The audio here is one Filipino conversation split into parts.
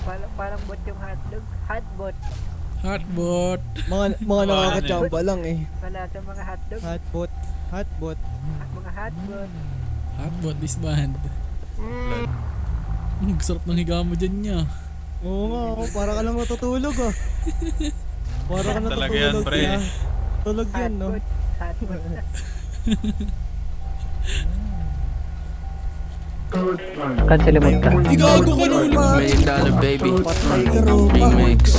Parang bot yung hotdog. Hotbot. Hotbot. Mga nakakachamba lang eh. Wala sa mga hotdog. Hotbot. Hotbot. Mga hotbot. Hotbot disband. Sarap ng higa mo dyan niya. Oo nga, para ka lang matutulog ah. Para ka Talaga yan, natutulog pre. na. Tulog yan, no? Hotbot. Cancel mo ka. Igago ka na ulit. $1 million baby Patay ka ro pa. remix.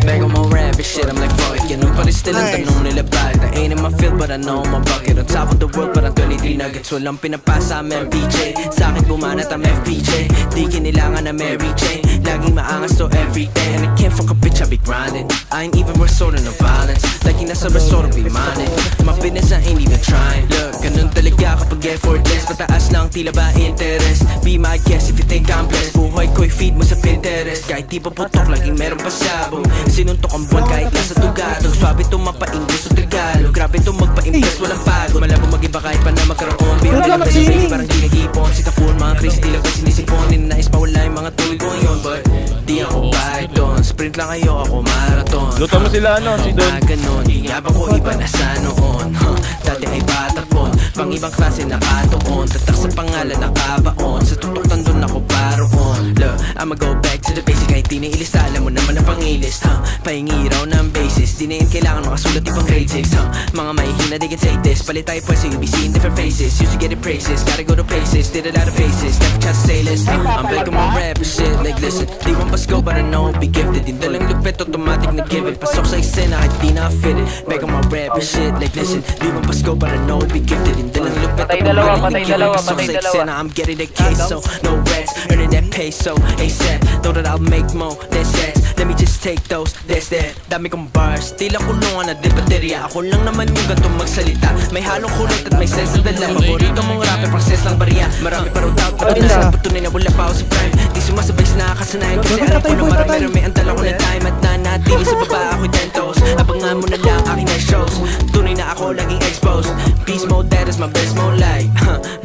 Back on my rabbit shit, I'm like fuck it. Ganun pa rin still ang tanong nila bakit I ain't in my field but I know my bucket. On top of the world parang 23 nuggets. Walang pinapasa ang MPJ. Sa akin bumanat ang FPJ. Di kinilangan na Mary Jane. Laging maangas to everyday. And I can't fuck a bitch, I be grinding. I ain't even resorting to violence. Like nasa resort be minding. My business I ain't even trying. Look, ganun talaga kapag effortless. Pataas lang tila ba interest. Be my guest if you think I'm blessed. Buhay ko'y feed mo sa Pinterest. Kahit di pa putok, laging meron pa sabong. Sinuntok ang buwan kahit nasa tugatog. Swabe itong mapa-English o Tagalog. Grabe itong magpa-impress, walang pagod. Malabo mag-iba kahit pa na magkaroon. Biyang bilang na sa parang di nag-ipon. Si Kapul, mga Chris, di lang kasi nisipon. Ninais pa wala yung mga tuloy ko yun. But di ako kahit doon. Sprint lang kayo, ako marathon. Luto mo sila ano, si Don. Ganon, iyabang ko iba na sa noon. Dati ay bata pon, pang ibang klase nakatuon. Tatak sa pangalan nakabaon. Sa tutok nandun ako paroon. Look, I'ma go back to the basic. Kahit di nailista, alam mo naman ang pangilis. Pahingi raw ng basis. Di na yun kailangan makasulat ibang grade 6. Mga mahihina, they can take this. Palit tayo pwes, you'll be seeing different faces. Used to get it praises, gotta go to places. Did a lot of faces, never try to say less. I'm back on my rap and shit, like listen. Di one Pasko, but I know I'll be gifted. Din dalang lupit, automatic na give it. Pasok sa eksena, kahit di na fit it. Back on my rap and shit, like listen. Di one Pasko, but I know I'll be gifted. Din dalang lupit, automatic na give it. Pasok sa eksena, I'm getting the queso. No rats, earning that peso. ASAP, know that I'll make more, that's that. Let me just take those, that's that. Dami kong bars, tila kulungan na di baterya. Ako lang naman yung gantong magsalita. May halong kulit at may sense na dala. Paborito mong rapper, process lang bariya. Marami pa raw doubt, pagod na patunay na wala pa ako sa prime. Di sumasabay sa nakakasanayan kasi alam ko na marami ang dala ko ng time. At nanatili sa baba ako'y tentos. Abangan mo na lang aking next shows. Tunay na ako laging exposed. Beast mode, that is my best mode like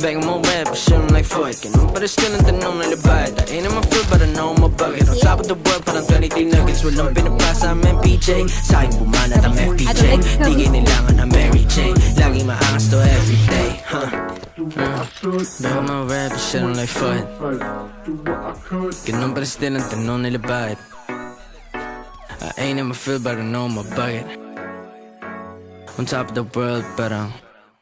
Back on my rap, shit I'm like fuck. Ganun pa rin still ang tanong na labad. I ain't in my field but I know my bucket. On top of the world parang 23 nuggets. Walang pinapasa ang MPJ. Sa akin bumanat ang FPJ. Di kinilangan ang Mary Jane. Laging maangas to everyday. Back on my rap, shit I'm like fuck. Ganun pa rin still ang tanong nila bakit I ain't in my field but I know my bucket. On top of the world parang